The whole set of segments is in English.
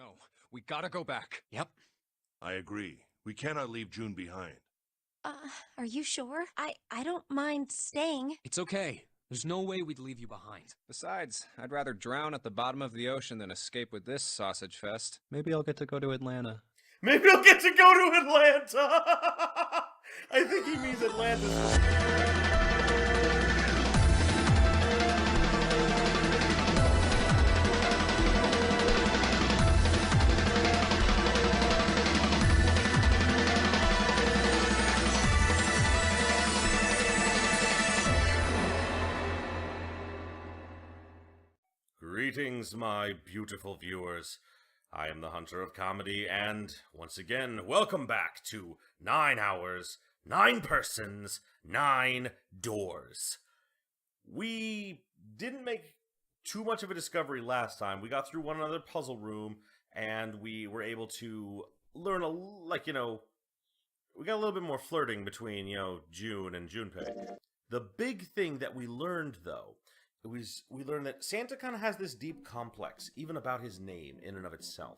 No, we gotta go back. Yep. I agree. We cannot leave June behind. Are you sure? I don't mind staying. It's okay. There's no way we'd leave you behind. Besides, I'd rather drown at the bottom of the ocean than escape with this sausage fest. Maybe I'll get to go to Atlanta. Maybe I'll get to go to Atlanta! I think he means Atlanta. Greetings, my beautiful viewers. I am the Hunter of Comedy, and once again, welcome back to 9 hours, 9 persons, 9 doors. We didn't make too much of a discovery last time. We got through one another puzzle room, and we were able to learn we got a little bit more flirting between, June and Junpei. The big thing that we learned, though, we learned that Santa kind of has this deep complex, even about his name in and of itself.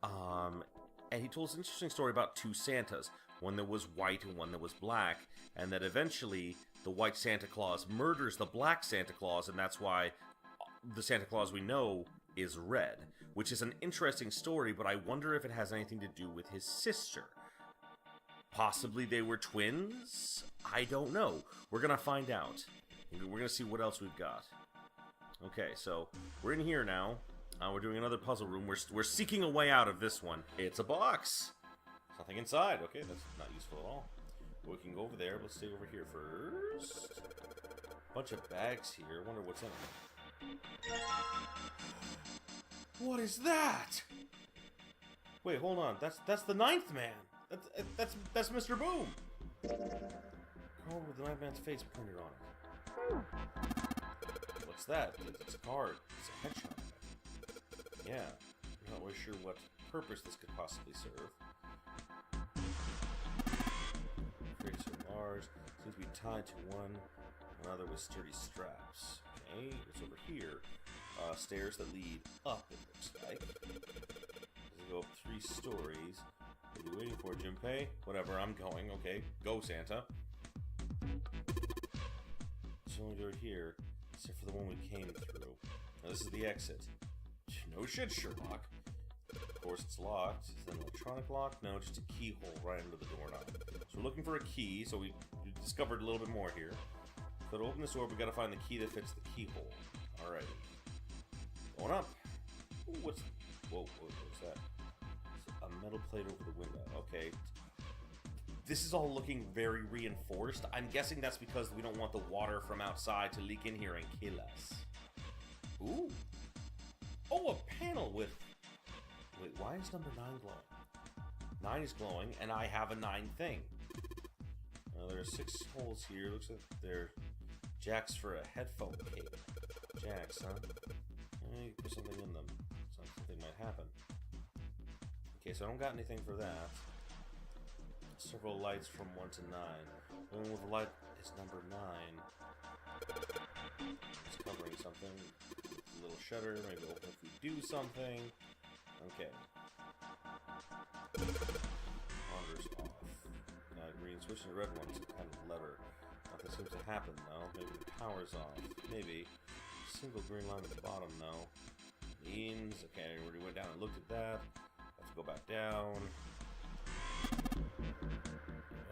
And he told us an interesting story about 2 Santas, one that was white and one that was black, and that eventually the white Santa Claus murders the black Santa Claus, and that's why the Santa Claus we know is red, which is an interesting story, but I wonder if it has anything to do with his sister. Possibly they were twins? I don't know. We're gonna find out. We're gonna see what else we've got. Okay, so we're in here now. We're doing another puzzle room. We're seeking a way out of this one. It's a box. There's nothing inside. Okay, that's not useful at all. We can go over there. Let's stay over here first. Bunch of bags here. Wonder what's in them. What is that? Wait, hold on. That's the 9th man. That's Mr. Boom. Card with the 9th man's face printed on it. What's that? It's a card. It's a headshot. Yeah. I'm not really sure what purpose this could possibly serve. Crates are large. Seems to be tied to one another with sturdy straps. Okay, it's over here. Stairs that lead up, it looks like. Let's go up 3 stories. What are you waiting for, Junpei? Whatever, I'm going. Okay, go, Santa. There's only door here, except for the one we came through. Now, this is the exit. No shit, Sherlock. Of course, it's locked. Is that an electronic lock? No, just a keyhole right under the doorknob. So we're looking for a key, so we discovered a little bit more here. So to open this door, we gotta find the key that fits the keyhole. Alrighty. Going up. Ooh, what's that? It's a metal plate over the window. Okay. This is all looking very reinforced. I'm guessing that's because we don't want the water from outside to leak in here and kill us. Ooh. Oh, a panel with... Wait, why is number 9 glowing? 9 is glowing, and I have a 9 thing. There are 6 holes here. Looks like they're jacks for a headphone cable. Jacks, huh? You put something in them. Something might happen. Okay, so I don't got anything for that. Several lights from 1 to 9. The one with the light is number 9. It's covering something. A little shutter. Maybe open if we do something. Okay. Monitor's off. Green switch to the red one's kind of lever. Nothing seems to happen though. Maybe the power's off. Maybe. Single green line at the bottom though. Means. Okay, I already went down and looked at that. Let's go back down. I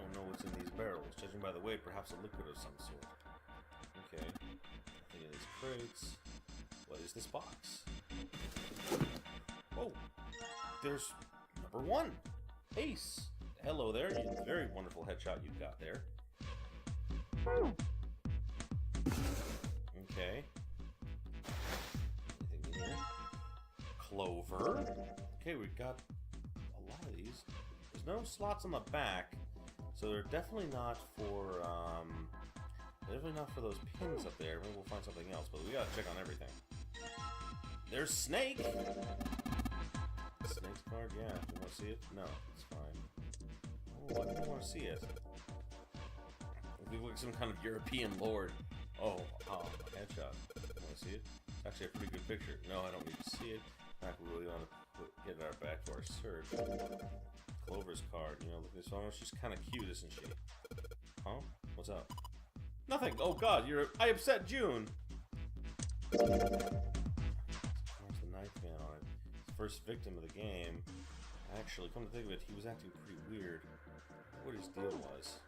don't know what's in these barrels. Judging by the weight, perhaps a liquid of some sort. Okay. Nothing in these crates. What is this box? Oh! There's number 1! Ace! Hello there. Very wonderful headshot you've got there. Okay. Anything in here? Clover. Okay, we've got a lot of these. There's no slots on the back, so they're definitely not for those pins up there. Maybe we'll find something else, but we gotta check on everything. There's Snake! Snake's card, yeah. Do you want to see it? No, it's fine. Oh, I don't want to see it. We look like some kind of European lord. Oh, headshot. You want to see it? It's actually a pretty good picture. No, I don't need to see it. In fact, we really want to get it back to our search. Clover's card. You know, look at this one. She's kind of cute, isn't she? Huh? What's up? Nothing. Oh God, I upset June. There's the ninth man on it. His first victim of the game. Actually, come to think of it, he was acting pretty weird. What his deal was.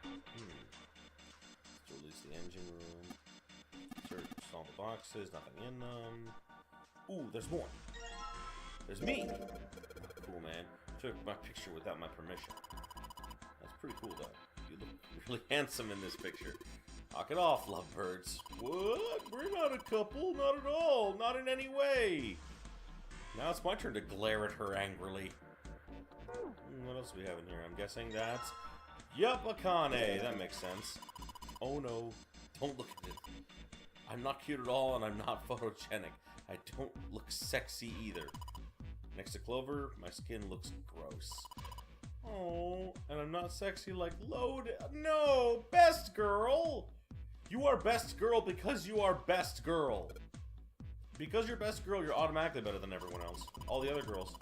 Let's release the engine room. Search all the boxes, nothing in them. Ooh, there's more. There's me. Cool, man. Took my picture without my permission. That's pretty cool, though. You look really handsome in this picture. Knock it off, lovebirds. What? We're not a couple. Not at all. Not in any way. Now it's my turn to glare at her angrily. What else do we have in here? I'm guessing that's... Yup, Akane. That makes sense. Oh no. Don't look at it. I'm not cute at all, and I'm not photogenic. I don't look sexy either. Next to Clover, my skin looks gross. Oh, and I'm not sexy like Load. No! Best girl! You are best girl because you are best girl. Because you're best girl, you're automatically better than everyone else. All the other girls.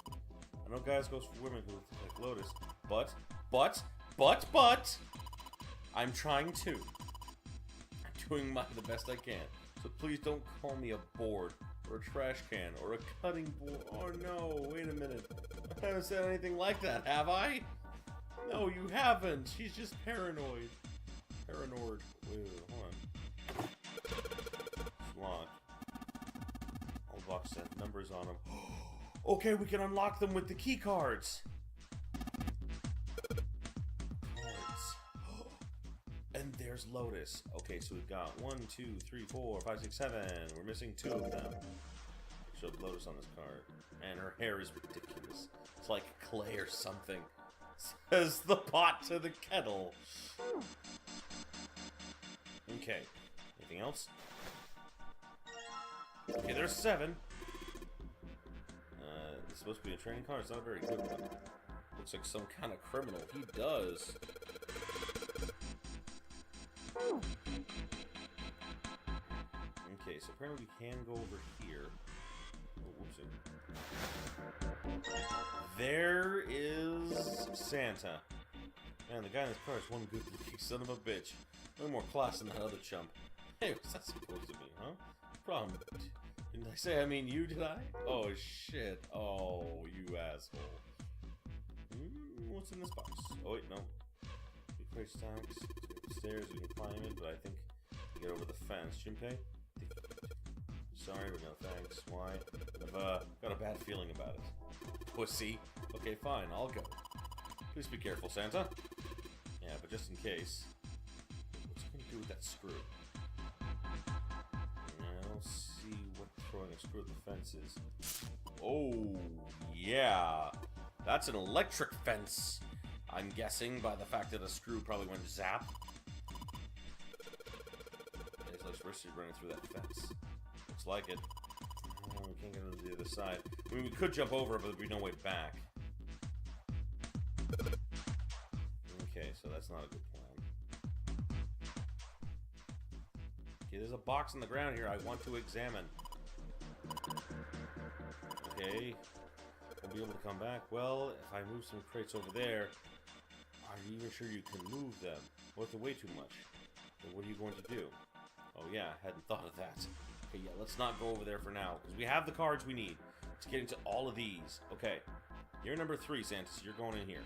I know guys goes for women who like Lotus, but, I'm trying to. I'm doing the best I can. So please don't call me a board, or a trash can, or a cutting board. Oh no, wait a minute. I haven't said anything like that, have I? No, you haven't. She's just paranoid. Paranoid. Wait, hold on. It's locked. All boxes have numbers on them. Okay, we can unlock them with the key cards. And there's Lotus. Okay, so we've got 1, 2, 3, 4, 5, 6, 7. We're missing 2 of them. Showed Lotus on this card. Man, her hair is ridiculous. It's like clay or something. Says the pot to the kettle. Okay. Anything else? Okay, there's 7. It's supposed to be a training card. It's not a very good one. Looks like some kind of criminal. He does. Okay, so apparently we can go over here. Oh, whoopsie. There is Santa. Man, the guy in this car is one good looking son of a bitch. No more class than that other chump. Hey, what's that supposed to be, huh? Problem. Didn't I say I mean you, did I? Oh, shit. Oh, you asshole. What's in this box? Oh, wait, no. We crate stacks. Stairs, we can climb it, but I think we get over the fence. Junpei? Sorry, but no thanks. Why? I've got a bad feeling about it. Pussy. Okay, fine, I'll go. Please be careful, Santa. Yeah, but just in case. What's it gonna do with that screw? I don't see what throwing a screw at the fence is. Oh, yeah. That's an electric fence. I'm guessing by the fact that a screw probably went zap. It's looks risky running through that fence. Looks like it. Oh, we can't get over to the other side. I mean, we could jump over it, but there'd be no way back. Okay, so that's not a good plan. Okay, there's a box on the ground here I want to examine. Okay. Won't be able to come back. Well, if I move some crates over there, are you even sure you can move them? What if they weigh too much? Then what are you going to do? Oh yeah, hadn't thought of that. Okay, yeah, let's not go over there for now, because we have the cards we need to get into all of these. Okay, you're number 3, Santa, so you're going in here.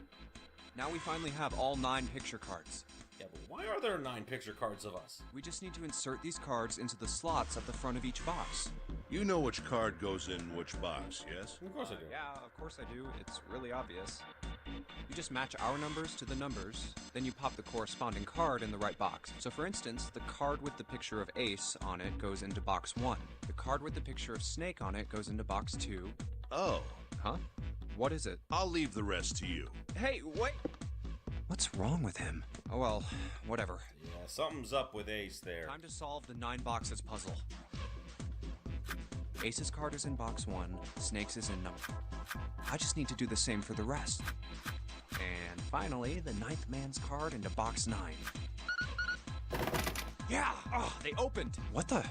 Now we finally have all 9 picture cards. Yeah, but why are there 9 picture cards of us? We just need to insert these cards into the slots at the front of each box. You know which card goes in which box, yes? Of course I do. Yeah, of course I do. It's really obvious. You just match our numbers to the numbers, then you pop the corresponding card in the right box. So for instance, the card with the picture of Ace on it goes into box 1. The card with the picture of Snake on it goes into box 2. Oh. Huh? What is it? I'll leave the rest to you. Hey, wait! What's wrong with him? Oh well, whatever. Yeah, something's up with Ace there. Time to solve the 9 boxes puzzle. Ace's card is in box 1, Snake's is in number. I just need to do the same for the rest. And finally, the 9th man's card into box 9. Yeah! Oh, they opened! What the?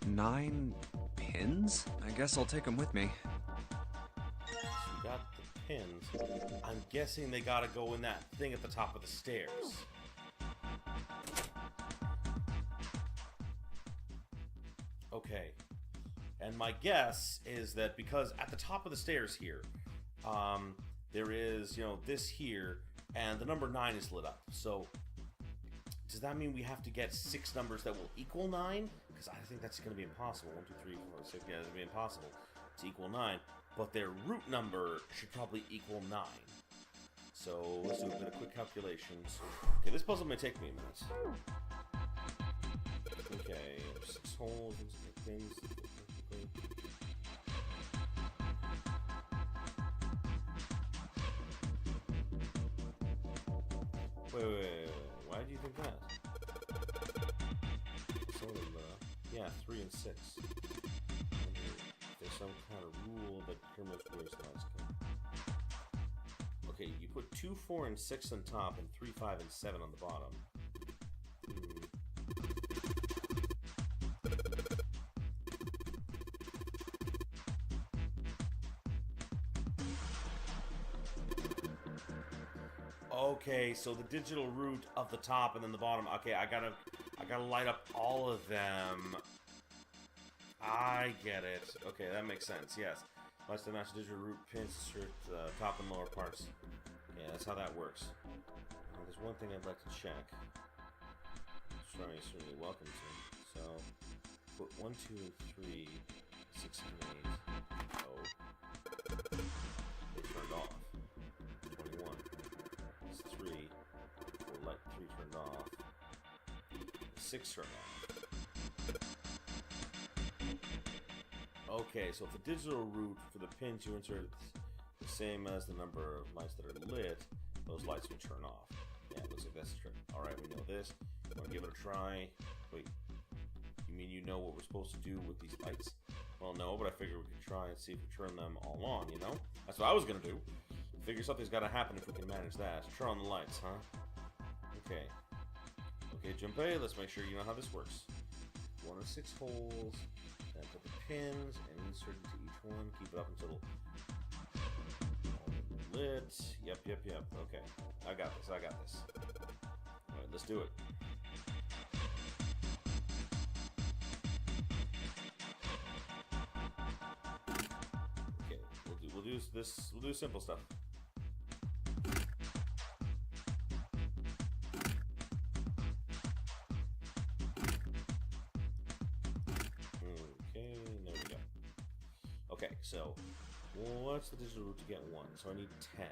9 pins? pins? I guess I'll take them with me. So we got the pins. I'm guessing they gotta go in that thing at the top of the stairs. Okay. And my guess is that because at the top of the stairs here, there is, you know, this here, and the number 9 is lit up. So, does that mean we have to get 6 numbers that will equal 9? Because I think that's going to be impossible. 1, 2, 3, 4, 6, yeah, it's going to be impossible to equal 9. But their root number should probably equal 9. So, let's do a bit of quick calculations. Okay, this puzzle may take me a minute. Okay, 6 holes, and 6 things. Wait. Why do you think that? Sort of, yeah, 3 and 6. There's some kind of rule that determines where lines go. Okay, you put 2, 4, and 6 on top, and 3, 5, and 7 on the bottom. Okay, so the digital root of the top and then the bottom. Okay, I gotta light up all of them. I get it. Okay, that makes sense. Yes, lights to match digital root pins to top and lower parts. Yeah, that's how that works. Now, there's one thing I'd like to check. Which you're certainly welcome to. So, put 1, 2, and 3, 6, and 8. Oh, they turned off. 21. 3, 4, light 3 turned off, 6 turned off. Okay, so if the digital root for the pins you insert is the same as the number of lights that are lit, those lights will turn off. Yeah, it looks like that's true. Alright, we know this. Want to give it a try. Wait, you mean you know what we're supposed to do with these lights? Well, no, but I figured we could try and see if we turn them all on, you know? That's what I was going to do. Figure something's got to happen if we can manage that. Turn on the lights, huh? Okay. Okay, Junpei, let's make sure you know how this works. 1 of 6 holes, then put the pins and insert into each one. Keep it up until all lit. Yep. Okay. I got this. Alright, let's do it. Okay, we'll do this. We'll do simple stuff. Okay, so what's the digital root to get 1? So I need 10.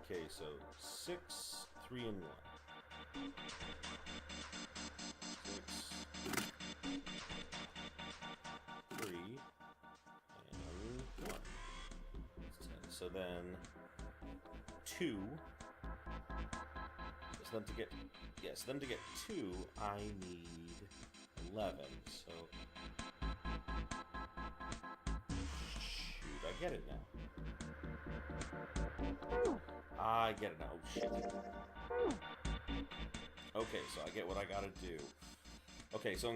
Okay, so 6, 3, and 1. 6, 3, and 1. That's 10. So then 2. So then to get 2, I need 11. So I get it now. I get it now. Oh, shit. Okay, so I get what I gotta do. Okay, so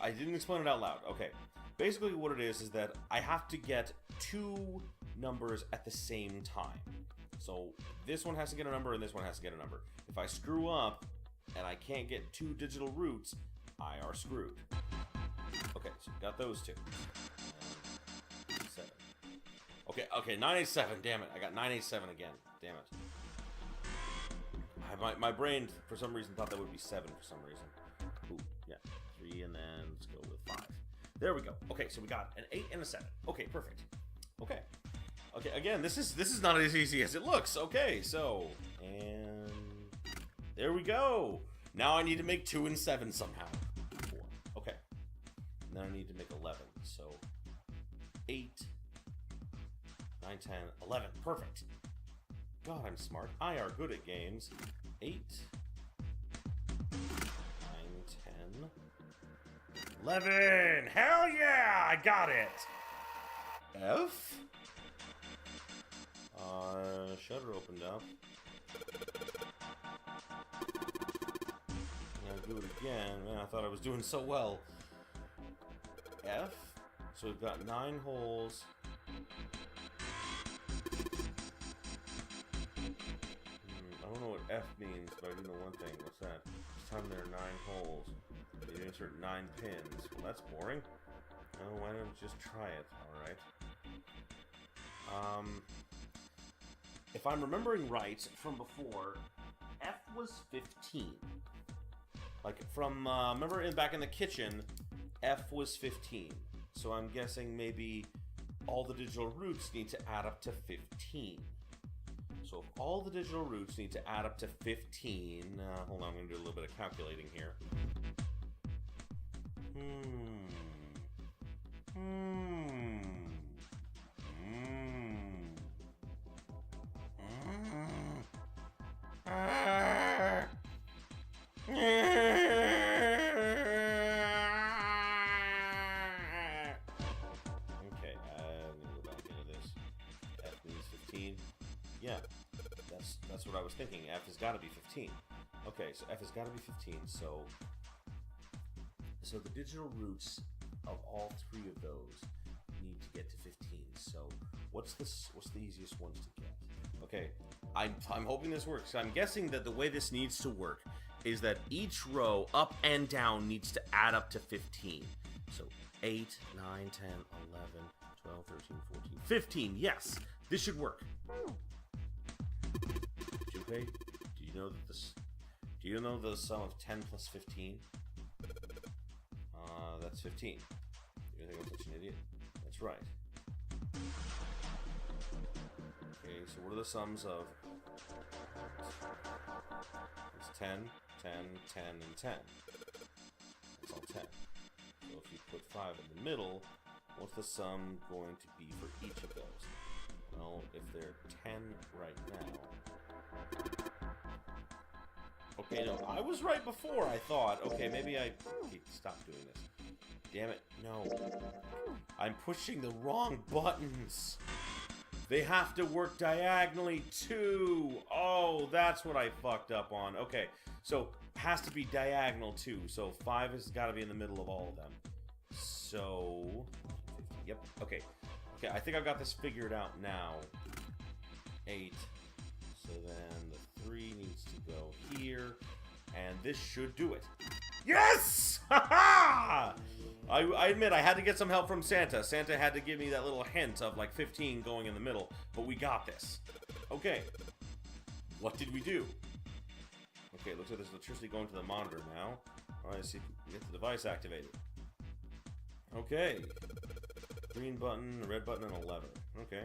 I didn't explain it out loud. Okay. Basically what it is that I have to get 2 numbers at the same time. So this one has to get a number and this one has to get a number. If I screw up and I can't get 2 digital roots, I are screwed. Okay, so got those 2. And 7. Okay, 987, damn it. I got 987 again. Damn it. My brain, for some reason, thought that would be 7 for some reason. Ooh, yeah. 3, and then let's go with 5. There we go. Okay, so we got an 8 and a 7. Okay, perfect. Okay. Okay, again, this is not as easy as it looks. Okay, so, and there we go. Now I need to make 2 and 7 somehow. 4. Okay. And then I need to make 11. So, 8... 9, 10, 11. Perfect. God, I'm smart. I are good at games. 8, 9, 10, 11. Hell yeah! I got it. F. Shutter opened up. Now do it again. Man, I thought I was doing so well. F. So we've got 9 holes. I don't know what F means, but I do know one thing. What's that? This time there are 9 holes. You insert 9 pins. Well, that's boring. No, why don't you just try it? Alright. If I'm remembering right from before, F was 15. Like, from, remember back in the kitchen, F was 15. So I'm guessing maybe all the digital roots need to add up to 15. So if all the digital roots need to add up to 15... hold on, I'm going to do a little bit of calculating here. Okay, I'm gonna go back into this. F means 15. Yeah, that's what I was thinking. F has got to be 15. Okay, so F has got to be 15. So the digital roots of all 3 of those need to get to 15. So what's the easiest ones to get? Okay, I'm hoping this works. I'm guessing that the way this needs to work is that each row up and down needs to add up to 15. So 8, 9, 10, 11, 12, 13, 14, 15. Yes, this should work. Junpei, do you know that this? Do you know the sum of 10 plus 15? That's 15. You think I'm such an idiot? That's right. Okay, so what are the sums of? It's 10, 10, 10, and 10. That's all 10. So if you put 5 in the middle, what's the sum going to be for each of those? Well, if they're 10 right now... Okay, no, I was right before, I thought. Okay, maybe I... Okay, stop doing this. Damn it, no. I'm pushing the wrong buttons. They have to work diagonally too. Oh, that's what I fucked up on. Okay, so has to be diagonal too. So 5 has got to be in the middle of all of them. So, yep. Okay, okay. I think I've got this figured out now. 8. So then the 3 needs to go here, and this should do it. Yes! Ha ha! I admit I had to get some help from Santa. Santa had to give me that little hint of like 15 going in the middle, but we got this. Okay. What did we do? Okay, looks like there's electricity going to the monitor now. Alright, let's see if we can get the device activated. Okay. Green button, red button, and a lever. Okay.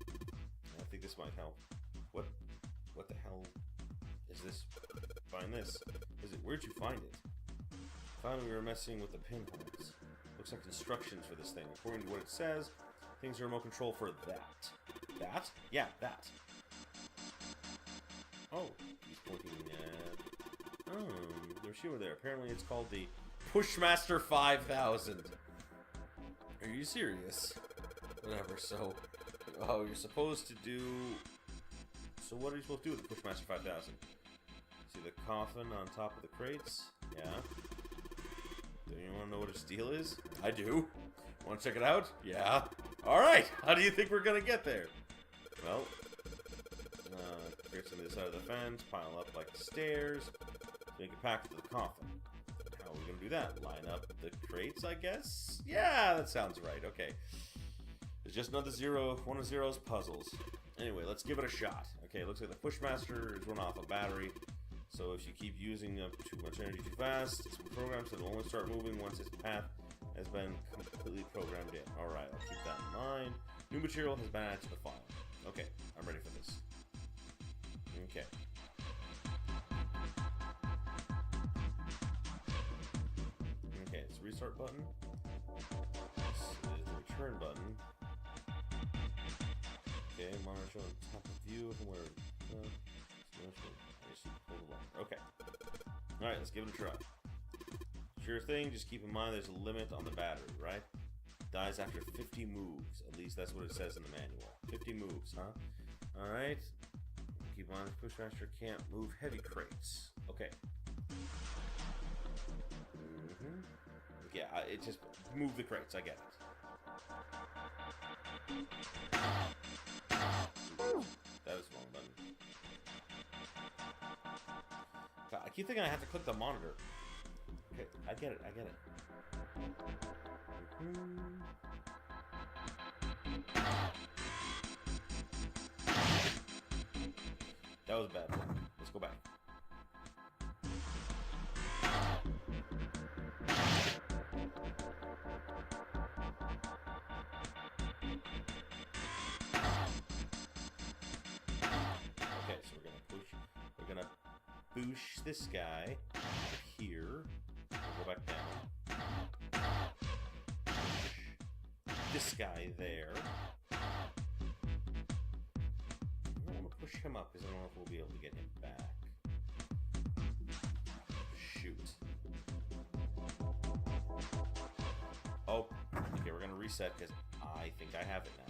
I think this might help. What the hell is this? Find this. Is it? Where'd you find it? Finally, we were messing with the pinholes. Looks like instructions for this thing. According to what it says, things are remote control for that. That? Yeah, that. Oh, he's pointing at... Oh, there's she over there. Apparently it's called the Pushmaster 5000. Are you serious? Whatever, so... Oh, you're supposed to do... So what are you supposed to do with the Pushmaster 5000? See the coffin on top of the crates? Yeah. Do you want to know what a steal is? I do. Want to check it out? Yeah. Alright, how do you think we're going to get there? Well, crates on the side of the fence, pile up like the stairs, make it packed to the coffin. How are we going to do that? Line up the crates, I guess? Yeah, that sounds right. Okay. It's just another one of Zero's puzzles. Anyway, let's give it a shot. Okay, looks like the Pushmaster is run off a battery. So if you keep using up too much energy too fast, it's been programmed so it'll only start moving once its path has been completely programmed in. Alright, I'll keep that in mind. New material has been added to the file. Okay, I'm ready for this. Okay. Okay, it's the restart button. This is the return button. Okay, monitor showing top of view from where okay. Alright, let's give it a try. Sure thing, just keep in mind there's a limit on the battery, right? Dies after 50 moves. At least that's what it says in the manual. 50 moves, huh? Alright. Keep in mind, Pushmaster can't move heavy crates. Okay. Yeah, it just move the crates, I get it. That is the wrong button. God, I keep thinking I have to click the monitor. Okay, I get it, I get it. That was bad. Let's go back. Okay, so we're gonna boosh this guy here. We'll go back down. Push this guy there. I don't want to push him up because I don't know if we'll be able to get him back. Shoot. Oh, okay, we're gonna reset because I think I have it now.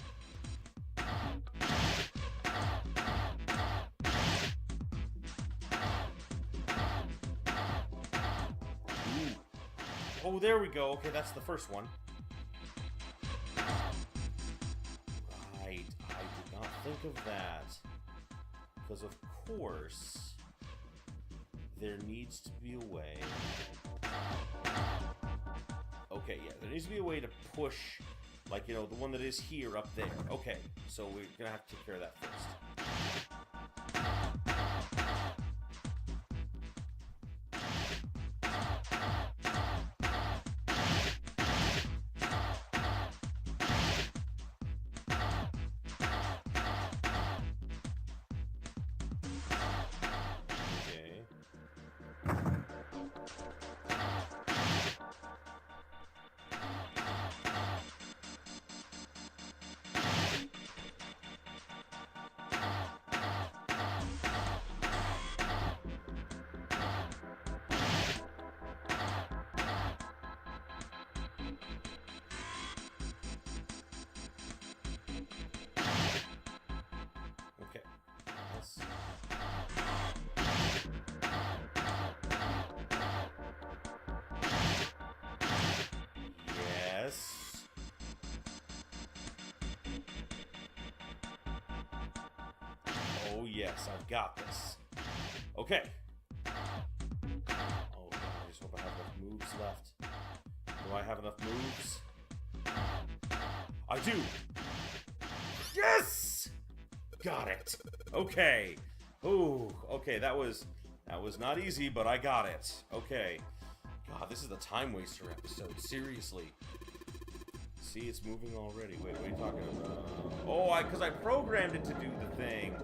Oh, there we go. Okay, that's the first one. Right, I did not think of that. Because of course, there needs to be a way. Okay, yeah, there needs to be a way to push, like, you know, the one that is here up there. Okay, so we're gonna have to take care of that first. Okay. Let's... Yes. Oh yes, I've got this. Okay. Oh, I just hope I have enough moves left. Do I have enough moves? I do. Yes! Got it. Okay. Ooh, okay, that was not easy, but I got it. Okay. God, this is the time waster episode. Seriously. See, it's moving already. Wait, what are you talking about? Oh, because I programmed it to do the thing.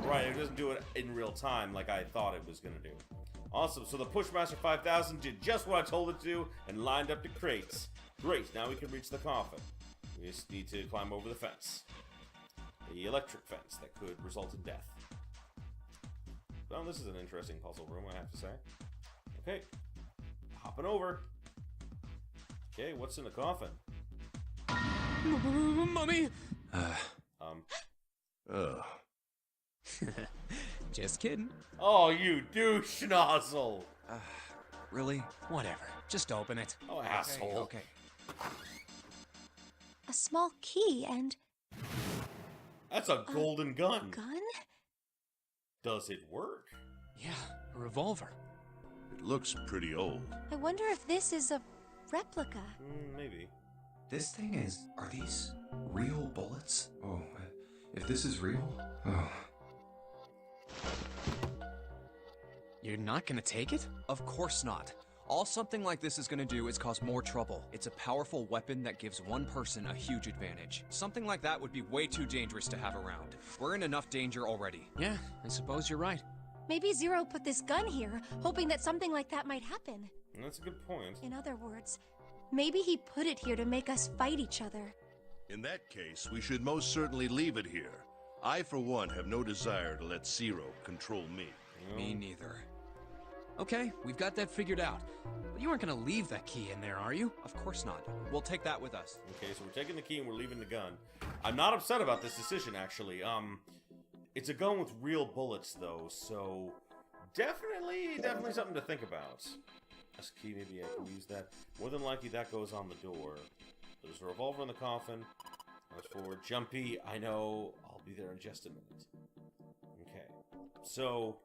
Right, it doesn't do it in real time like I thought it was going to do. Awesome, so the Pushmaster 5000 did just what I told it to do and lined up the crates. Great, now we can reach the coffin. We just need to climb over the fence. The electric fence that could result in death. Well, this is an interesting puzzle room, I have to say. Okay, hopping over. Okay, what's in the coffin? Mummy! Ugh. Just kidding. Oh, you douche nozzle! Really? Whatever. Just open it. Oh, asshole. Okay. A small key and That's a golden gun. gun? Does it work? Yeah, a revolver. It looks pretty old. I wonder if this is a replica. Maybe. This thing is... Are these real bullets? Oh, if this is real... Oh. You're not gonna take it? Of course not. All something like this is gonna do is cause more trouble. It's a powerful weapon that gives one person a huge advantage. Something like that would be way too dangerous to have around. We're in enough danger already. Yeah, I suppose you're right. Maybe Zero put this gun here, hoping that something like that might happen. That's a good point. In other words, maybe he put it here to make us fight each other. In that case, we should most certainly leave it here. I, for one, have no desire to let Zero control me. Me neither. Okay, we've got that figured out. But you aren't gonna leave that key in there, are you? Of course not. We'll take that with us. Okay, so we're taking the key and we're leaving the gun. I'm not upset about this decision, actually. It's a gun with real bullets, though, so definitely something to think about. This key, maybe I can use that. More than likely, that goes on the door. There's a revolver in the coffin. As for Jumpy, I know I'll be there in just a minute. Okay. So...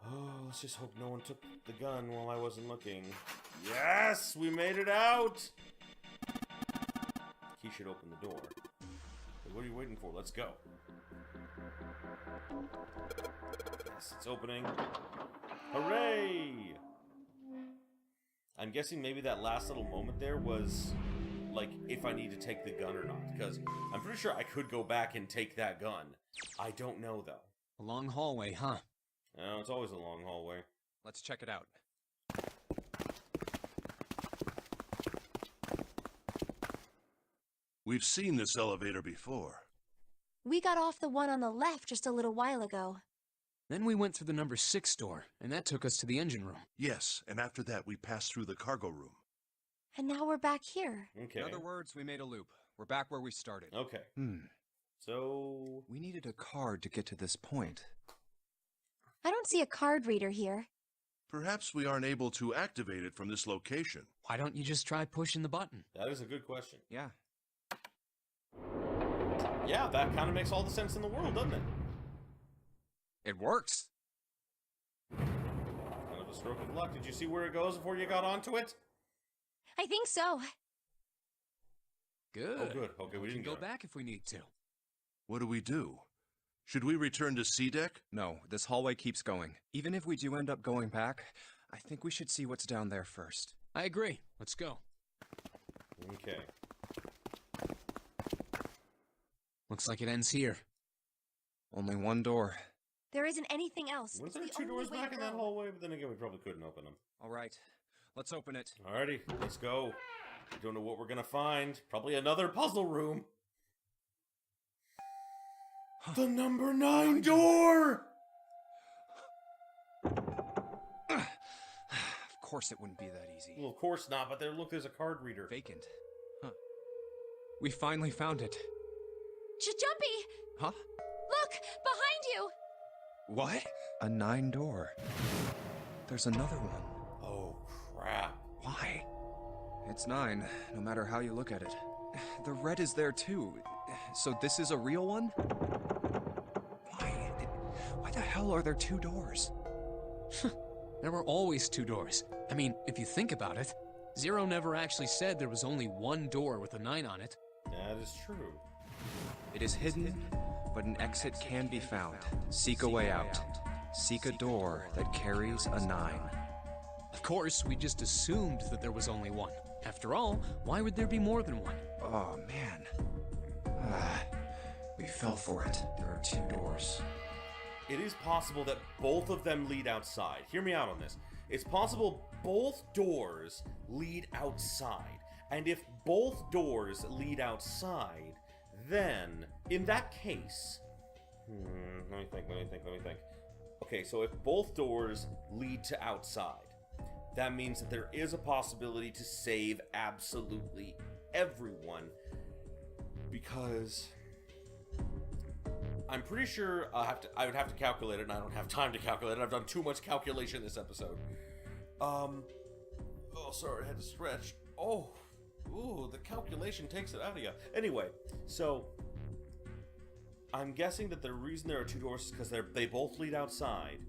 oh, let's just hope no one took the gun while I wasn't looking. Yes! We made it out! Key should open the door. Hey, what are you waiting for? Let's go. Yes, it's opening. Hooray! I'm guessing maybe that last little moment there was, like, if I need to take the gun or not. Because I'm pretty sure I could go back and take that gun. I don't know, though. A long hallway, huh? No, it's always a long hallway. Let's check it out. We've seen this elevator before. We got off the one on the left just a little while ago. Then we went through the number 6 door, and that took us to the engine room. Yes, and after that we passed through the cargo room. And now we're back here. Okay. In other words, we made a loop. We're back where we started. Okay. So... We needed a card to get to this point. I don't see a card reader here. Perhaps we aren't able to activate it from this location. Why don't you just try pushing the button? that is a good question. Yeah. Yeah, that kind of makes all the sense in the world, doesn't it? It works. Kind of a stroke of luck. Did you see where it goes before you got onto it? I think so. Good. Oh, good. Okay, we can didn't go get it. back if we need to. What do we do? Should we return to C deck? No, this hallway keeps going. Even if we do end up going back, I think we should see what's down there first. I agree. Let's go. Okay. Looks like it ends here. Only one door. There isn't anything else. Was It's there the two only doors way back to in that go. hallway? But then again, we probably couldn't open them. All right, let's open it. Alrighty, let's go. I don't know what we're gonna find. Probably another puzzle room. The number 9 door! Of course it wouldn't be that easy. Well, of course not, but there, look, there's a card reader. Vacant. Huh. We finally found it. Jumpy! Huh? Look! Behind you! What? A 9 door. There's another one. Oh, crap. Why? It's 9, no matter how you look at it. The red is there too. So this is a real one? Why the hell are there 2 doors? There were always 2 doors. I mean, if you think about it, Zero never actually said there was only one door with a 9 on it. That is true. It is hidden, but an exit can be found. Seek a way out. Seek a door that carries a 9. Of course, we just assumed that there was only one. After all, why would there be more than one? Oh, man. We fell for it. There are 2 doors. It is possible that both of them lead outside. Hear me out on this. It's possible both doors lead outside. And if both doors lead outside, then, in that case... let me think. Okay, so if both doors lead to outside, that means that there is a possibility to save absolutely everyone. Because... I'm pretty sure I would have to calculate it, and I don't have time to calculate it. I've done too much calculation this episode. Oh, sorry, I had to stretch. Oh, ooh, the calculation takes it out of you. Anyway, so I'm guessing that the reason there are 2 doors is because they both lead outside.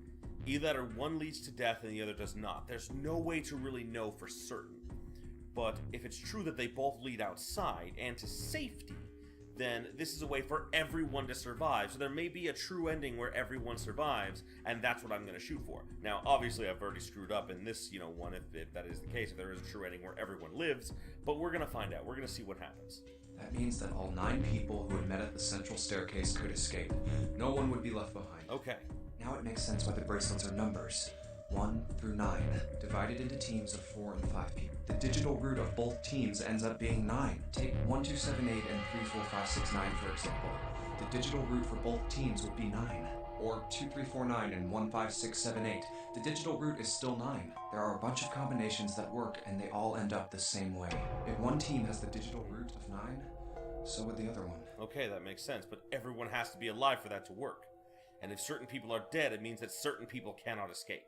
Either that or one leads to death and the other does not. There's no way to really know for certain. But if it's true that they both lead outside and to safety, then this is a way for everyone to survive. So there may be a true ending where everyone survives, and that's what I'm going to shoot for. Now, obviously, I've already screwed up in this, one, if that is the case, if there is a true ending where everyone lives, but we're going to find out. We're going to see what happens. That means that all 9 people who had met at the central staircase could escape. No one would be left behind. Okay. Now it makes sense why the bracelets are numbers. 1 through 9, divided into teams of 4 and 5 people. The digital root of both teams ends up being 9. Take 1, 2, 7, 8, and 3, 4, 5, 6, 9, for example. The digital root for both teams would be 9. Or 2, 3, 4, 9, and 1, 5, 6, 7, 8. The digital root is still 9. There are a bunch of combinations that work, and they all end up the same way. If one team has the digital root of 9, so would the other one. Okay, that makes sense, but everyone has to be alive for that to work. And if certain people are dead, it means that certain people cannot escape.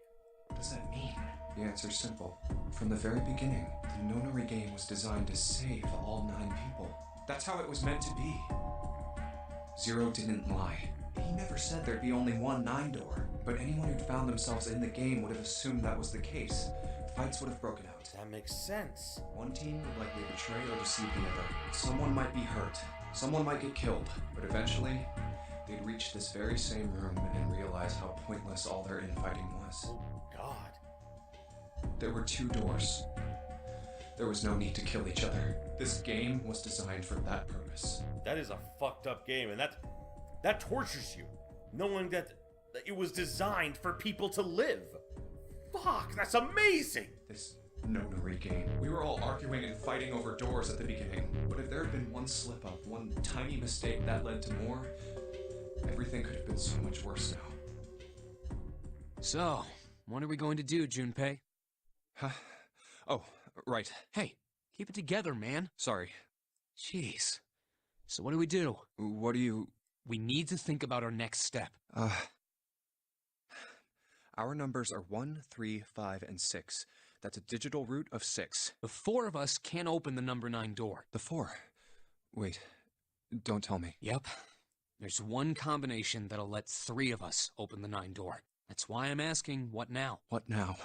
What does that mean? The answer's simple. From the very beginning, the Nonary game was designed to save all 9 people. That's how it was meant to be. Zero didn't lie. He never said there'd be only one 9 door, but anyone who'd found themselves in the game would have assumed that was the case. Fights would have broken out. That makes sense. One team would likely betray or deceive the other. Someone might be hurt. Someone might get killed. But eventually, they'd reach this very same room and realize how pointless all their infighting was. Oh, God. There were 2 doors. There was no need to kill each other. This game was designed for that purpose. That is a fucked up game, and that tortures you, knowing that it was designed for people to live. Fuck, that's amazing! This Nonary game. We were all arguing and fighting over doors at the beginning, but if there had been one slip-up, one tiny mistake that led to more, everything could have been so much worse now. So, what are we going to do, Junpei? Huh? Oh, right. Hey, keep it together, man. Sorry. Jeez. So what do? What do you... We need to think about our next step. Our numbers are 1, 3, 5, and 6. That's a digital root of 6. The 4 of us can't open the number 9 door. The 4? Wait, don't tell me. Yep. There's one combination that'll let 3 of us open the 9 door. That's why I'm asking, what now? What now?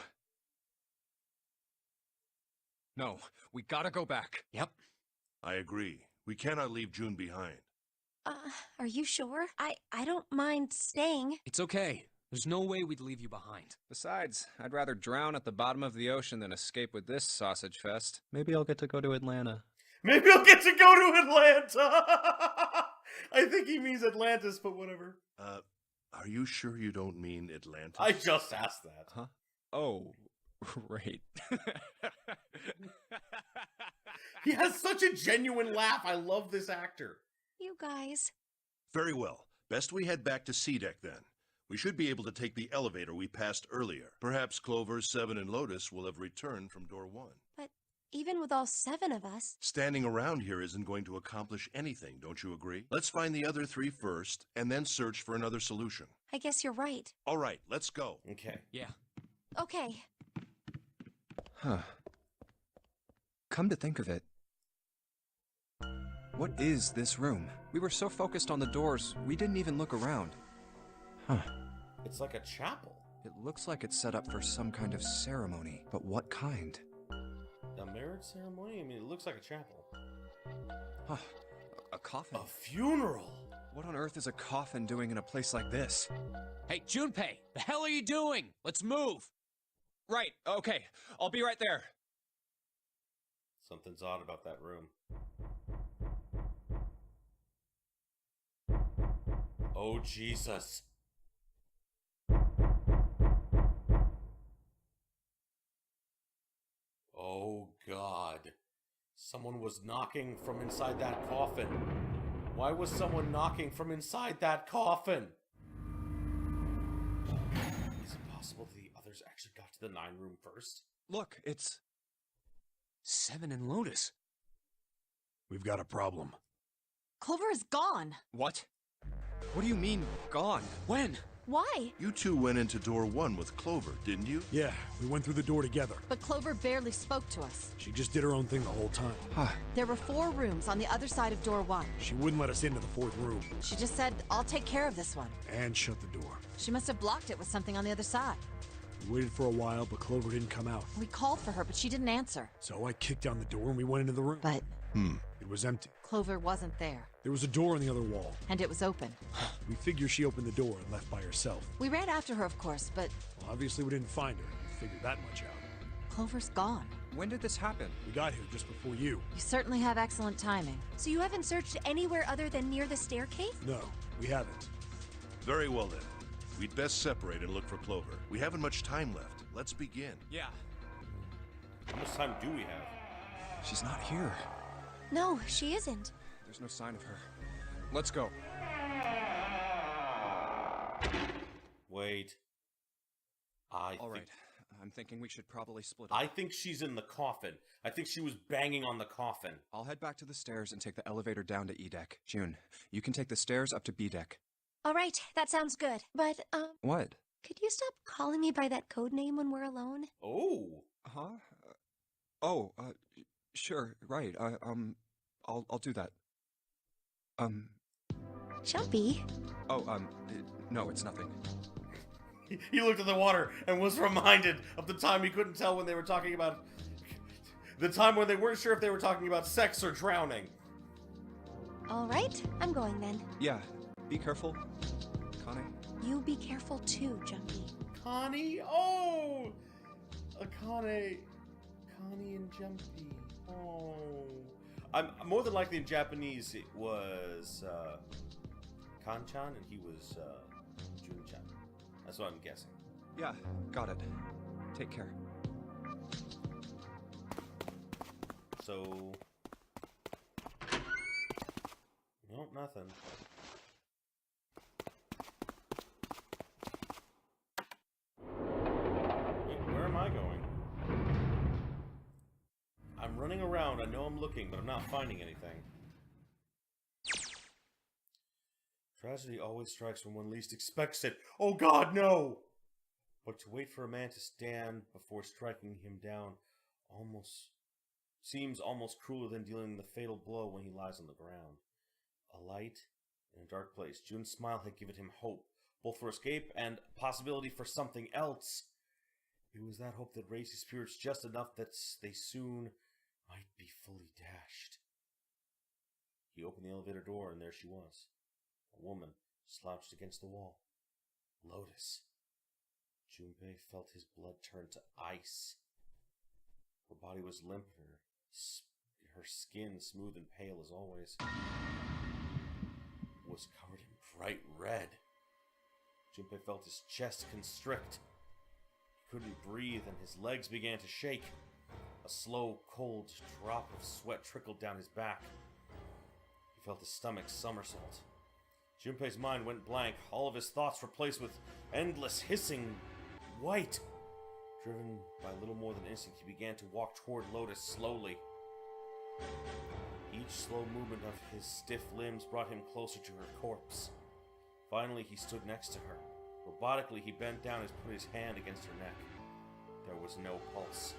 No, we gotta go back. Yep. I agree. We cannot leave June behind. Are you sure? I don't mind staying. It's okay. There's no way we'd leave you behind. Besides, I'd rather drown at the bottom of the ocean than escape with this sausage fest. Maybe I'll get to go to Atlanta. Maybe I'll get to go to Atlanta! I think he means Atlantis, but whatever. Are you sure you don't mean Atlantis? I just asked that. Huh? Oh, right. He has such a genuine laugh. I love this actor. You guys. Very well. Best we head back to C-Deck then. We should be able to take the elevator we passed earlier. Perhaps Clover, Seven, and Lotus will have returned from door 1. But even with all 7 of us... Standing around here isn't going to accomplish anything, don't you agree? Let's find the other 3 first, and then search for another solution. I guess you're right. All right, let's go. Okay. Yeah. Okay. Huh. Come to think of it, what is this room? We were so focused on the doors, we didn't even look around. Huh. It's like a chapel. It looks like it's set up for some kind of ceremony, but what kind? A marriage ceremony? I mean, it looks like a chapel. Huh. A coffin? A funeral? What on earth is a coffin doing in a place like this? Hey, Junpei, the hell are you doing? Let's move. Right, okay. I'll be right there. Something's odd about that room. Oh, Jesus. Oh, God. Someone was knocking from inside that coffin. Why was someone knocking from inside that coffin? Is it possible the others actually got to the 9 room first? Look, it's... 7 and Lotus. We've got a problem. Clover is gone. What? What do you mean, gone? When? Why? You 2 went into door 1 with Clover, didn't you? Yeah, we went through the door together. But Clover barely spoke to us. She just did her own thing the whole time. Huh. There were 4 rooms on the other side of door 1. She wouldn't let us into the 4th room. She just said, I'll take care of this one. And shut the door. She must have blocked it with something on the other side. We waited for a while, but Clover didn't come out. We called for her, but she didn't answer. So I kicked down the door and we went into the room. But It was empty. Clover wasn't there. There was a door on the other wall. And it was open. We figure she opened the door and left by herself. We ran after her, of course, but Well, obviously we didn't find her. We figured that much out. Clover's gone. When did this happen? We got here just before you. You certainly have excellent timing. So you haven't searched anywhere other than near the staircase? No, we haven't. Very well then. We'd best separate and look for Clover. We haven't much time left. Let's begin. Yeah. How much time do we have? She's not here. No, she isn't. There's no sign of her. Let's go. Wait. All right. I'm thinking we should probably split up. I think she's in the coffin. I think she was banging on the coffin. I'll head back to the stairs and take the elevator down to E deck. June, you can take the stairs up to B deck. All right, that sounds good. But, What? Could you stop calling me by that code name when we're alone? Oh. Huh? Sure, right. I'll do that. Jumpy. No, it's nothing. He looked at the water and was reminded of the time he couldn't tell when they were talking about... The time when they weren't sure if they were talking about sex or drowning. All right, I'm going then. Yeah, be careful, Connie. You be careful too, Jumpy. Connie? Oh! Connie and Jumpy. Oh. I'm more than likely in Japanese it was Kanchan and he was Junchan. That's what I'm guessing. Yeah, got it. Take care. So... Nope, nothing. Wait, where am I going? I'm running around, I know I'm looking, but I'm not finding anything. Tragedy always strikes when one least expects it. Oh god, no! But to wait for a man to stand before striking him down seems almost crueler than dealing the fatal blow when he lies on the ground. A light in a dark place. Jun's smile had given him hope, both for escape and possibility for something else. It was that hope that raised his spirits just enough that they soon might be fully dashed. He opened the elevator door and there she was. A woman slouched against the wall. Lotus. Junpei felt his blood turn to ice. Her body was limp, her skin, smooth and pale as always, was covered in bright red. Junpei felt his chest constrict. He couldn't breathe and his legs began to shake. A slow, cold drop of sweat trickled down his back. He felt his stomach somersault. Junpei's mind went blank, all of his thoughts replaced with endless hissing white. Driven by little more than instinct, he began to walk toward Lotus slowly. Each slow movement of his stiff limbs brought him closer to her corpse. Finally, he stood next to her. Robotically, he bent down and put his hand against her neck. There was no pulse.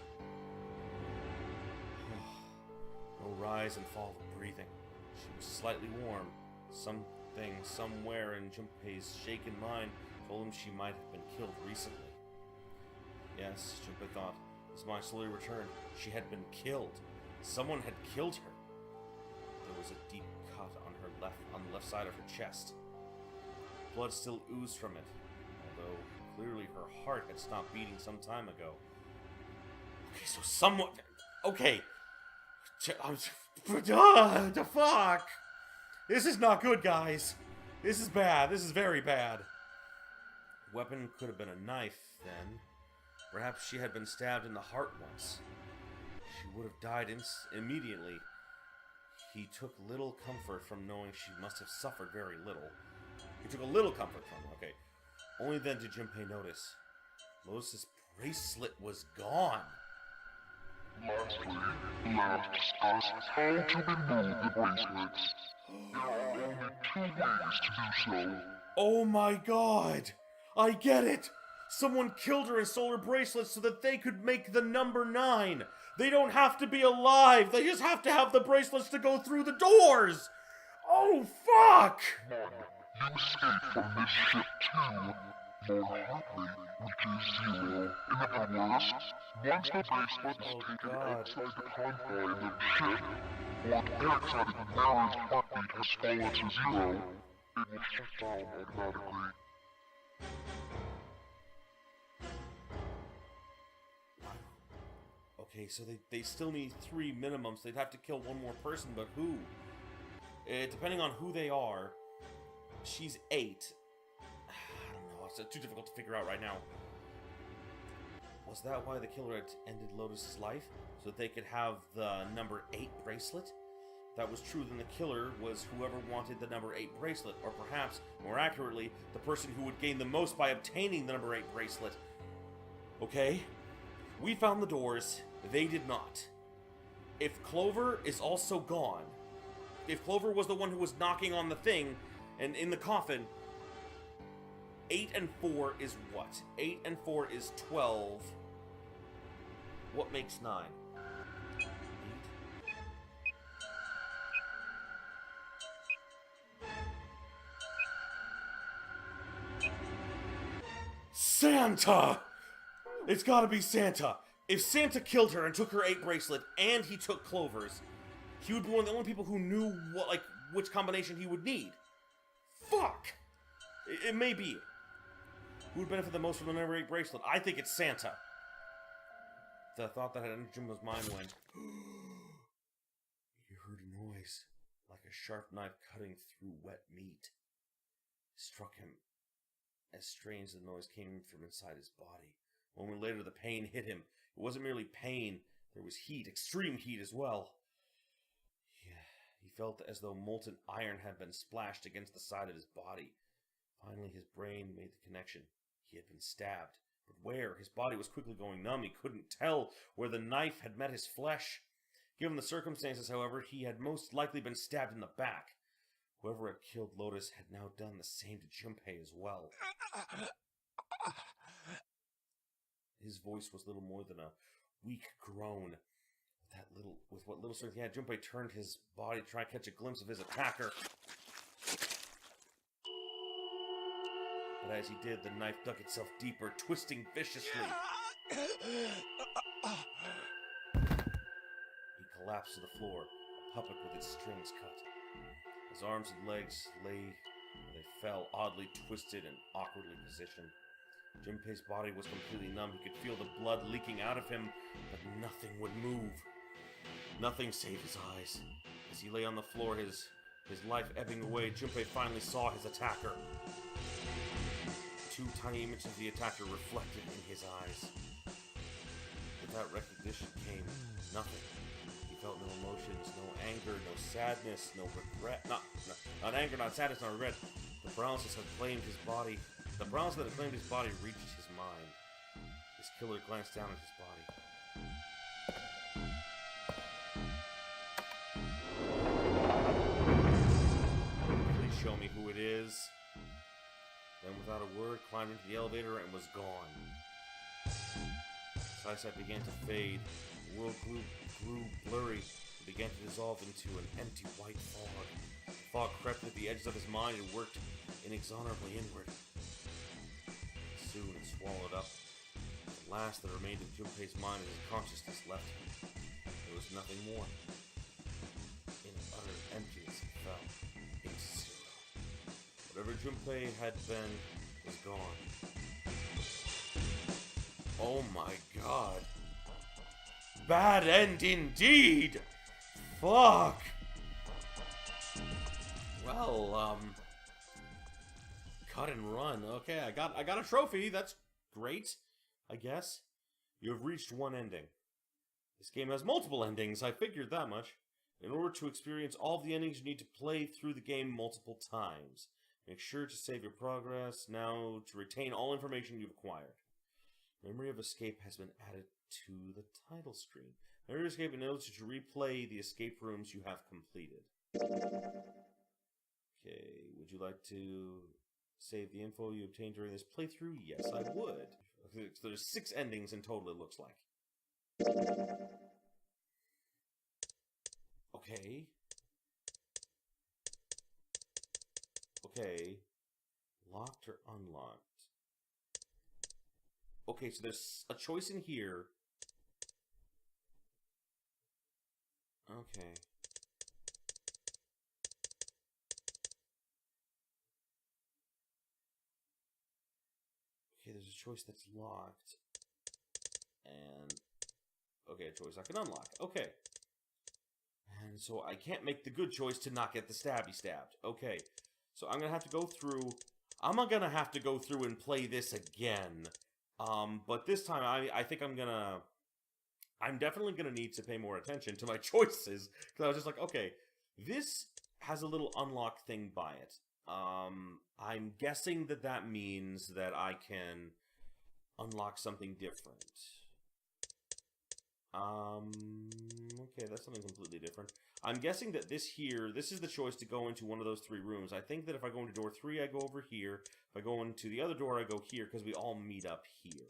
No rise and fall of breathing. She was slightly warm. Something somewhere in Junpei's shaken mind told him she might have been killed recently. Yes, Junpei thought. His mind slowly returned. She had been killed. Someone had killed her. There was a deep cut on the left side of her chest. Blood still oozed from it, although clearly her heart had stopped beating some time ago. Okay, so someone... Okay. The fuck? This is not good, guys. This is bad. This is very bad. Weapon could have been a knife, then. Perhaps she had been stabbed in the heart once. She would have died immediately. He took little comfort from knowing she must have suffered very little. He took a little comfort from her, okay. Only then did Junpei notice. Lotus's bracelet was gone. Lastly, let us discuss how to remove the bracelets. There are only 2 ways to do so. Oh my god! I get it! Someone killed her and stole her bracelets so that they could make the number 9. They don't have to be alive. They just have to have the bracelets to go through the doors. Oh, fuck! 1. You escape from this ship 2. Your heart rate reaches 0. In other words, once the bracelet is taken outside the confines of the ship, or the outside of the Nary's heartbeat has fallen to 0, it will shut down automatically. Okay, so they still need 3 minimums. They'd have to kill 1 more person, but who? Depending on who they are, she's 8. I don't know, it's too difficult to figure out right now. Was that why the killer had ended Lotus's life? So that they could have the number 8 bracelet? If that was true, then the killer was whoever wanted the number 8 bracelet, or perhaps, more accurately, the person who would gain the most by obtaining the number 8 bracelet. Okay, we found the doors. They did not. If Clover is also gone, if Clover was the one who was knocking on the thing and in the coffin, 8 and 4 is what? 8 and 4 is 12. What makes 9? 8. Santa! It's gotta be Santa. If Santa killed her and took her 8 bracelet, and he took Clover's, he would be one of the only people who knew what, like, which combination he would need. Fuck! It may be. Who would benefit the most from the number 8 bracelet? I think it's Santa. The thought that had entered Jimbo's mind went. He heard a noise, like a sharp knife cutting through wet meat. It struck him. As strange the noise came from inside his body. A moment later, the pain hit him. It wasn't merely pain. There was heat, extreme heat as well. He felt as though molten iron had been splashed against the side of his body. Finally, his brain made the connection. He had been stabbed. But where? His body was quickly going numb. He couldn't tell where the knife had met his flesh. Given the circumstances, however, he had most likely been stabbed in the back. Whoever had killed Lotus had now done the same to Junpei as well. His voice was little more than a weak groan. With what little strength he had, Junpei turned his body to try and catch a glimpse of his attacker. But as he did, the knife dug itself deeper, twisting viciously. He collapsed to the floor, a puppet with its strings cut. His arms and legs lay where they fell, oddly twisted and awkwardly positioned. Junpei's body was completely numb. He could feel the blood leaking out of him, but nothing would move. Nothing save his eyes. As he lay on the floor, his life ebbing away, Junpei finally saw his attacker. 2 tiny images of the attacker reflected in his eyes. With that recognition came nothing. He felt no emotions, no anger, no sadness, no regret. Not anger, not sadness, not regret. The paralysis had claimed his body. The paralysis that had claimed his body reached his mind. His killer glanced down at his body. Please show me who it is. Then, without a word, climbed into the elevator and was gone. His eyesight began to fade. The world grew blurry and began to dissolve into an empty white fog. The fog crept at the edges of his mind and worked inexorably inward. Soon it swallowed up. At last, the remainder of Junpei's mind and his consciousness left him. There was nothing more. In utter emptiness, he fell into zero. Whatever Junpei had been was gone. Oh my god. Bad end indeed! Fuck! Well, cut and run. Okay, I got a trophy. That's great, I guess. You have reached one ending. This game has multiple endings, I figured that much. In order to experience all of the endings, you need to play through the game multiple times. Make sure to save your progress now to retain all information you've acquired. Memory of Escape has been added to the title screen. Memory of Escape enables you to replay the escape rooms you have completed. Okay, would you like to save the info you obtained during this playthrough? Yes, I would. Okay, so there's 6 endings in total, it looks like. Okay. Okay. Locked or unlocked? Okay, so there's a choice in here. Okay. Okay, there's a choice that's locked. And... okay, a choice I can unlock. Okay. And so I can't make the good choice to not get the stabby stabbed. Okay. So I'm gonna have to go through... I'm gonna have to go through and play this again. But this time I think I'm definitely gonna need to pay more attention to my choices. Because I was just like, okay, this has a little unlock thing by it. I'm guessing that means that I can unlock something different. Okay, that's something completely different. I'm guessing that this is the choice to go into one of those 3 rooms. I think that if I go into door 3, I go over here. If I go into the other door, I go here, because we all meet up here.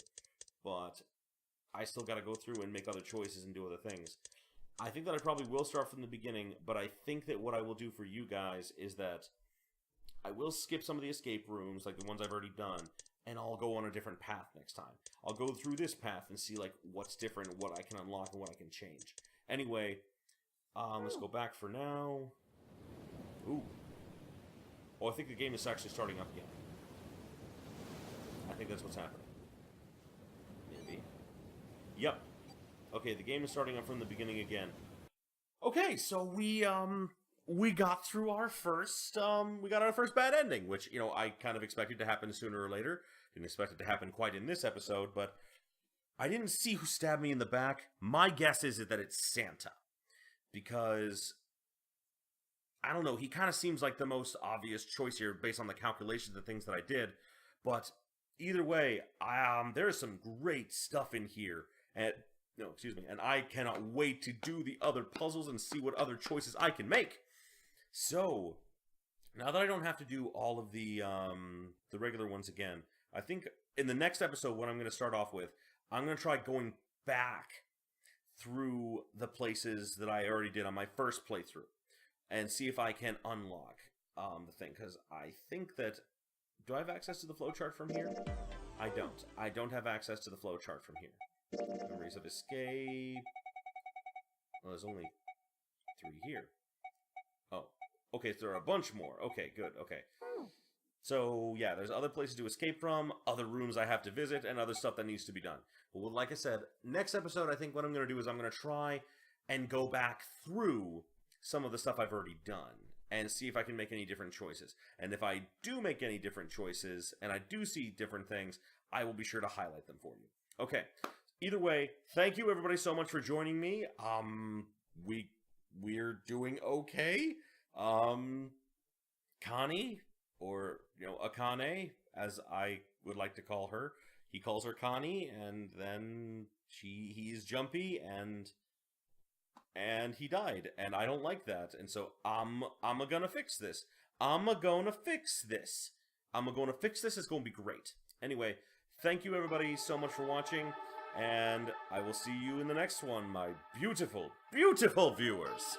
But I still gotta go through and make other choices and do other things. I think that I probably will start from the beginning, but I think that what I will do for you guys is that I will skip some of the escape rooms, like the ones I've already done, and I'll go on a different path next time. I'll go through this path and see, like, what's different, what I can unlock, and what I can change. Anyway, let's go back for now. Ooh. Oh, I think the game is actually starting up again. I think that's what's happening. Maybe. Yep. Okay, the game is starting up from the beginning again. Okay, so we got through our first, we got our first bad ending, which, you know, I kind of expected to happen sooner or later. Didn't expect it to happen quite in this episode, but I didn't see who stabbed me in the back. My guess is that it's Santa. Because, I don't know, he kind of seems like the most obvious choice here based on the calculations and things that I did. But either way, there is some great stuff in here. And I cannot wait to do the other puzzles and see what other choices I can make. So, now that I don't have to do all of the regular ones again, I think in the next episode, what I'm going to start off with, I'm going to try going back through the places that I already did on my first playthrough and see if I can unlock the thing. Because I think that... Do I have access to the flowchart from here? I don't. I don't have access to the flowchart from here. Memories of escape... Well, there's only 3 here. Oh. Okay, so there are a bunch more. Okay, good. Okay. So, yeah, there's other places to escape from, other rooms I have to visit, and other stuff that needs to be done. But like I said, next episode, I think what I'm going to do is I'm going to try and go back through some of the stuff I've already done and see if I can make any different choices. And if I do make any different choices, and I do see different things, I will be sure to highlight them for you. Okay. Either way, thank you everybody so much for joining me. We're doing okay. Connie, or, you know, Akane, as I would like to call her. He calls her Connie, and then he's jumpy, and he died, and I don't like that, and so I'm gonna fix this. I'm gonna fix this. It's gonna be great. Anyway, thank you everybody so much for watching, and I will see you in the next one, my beautiful, beautiful viewers.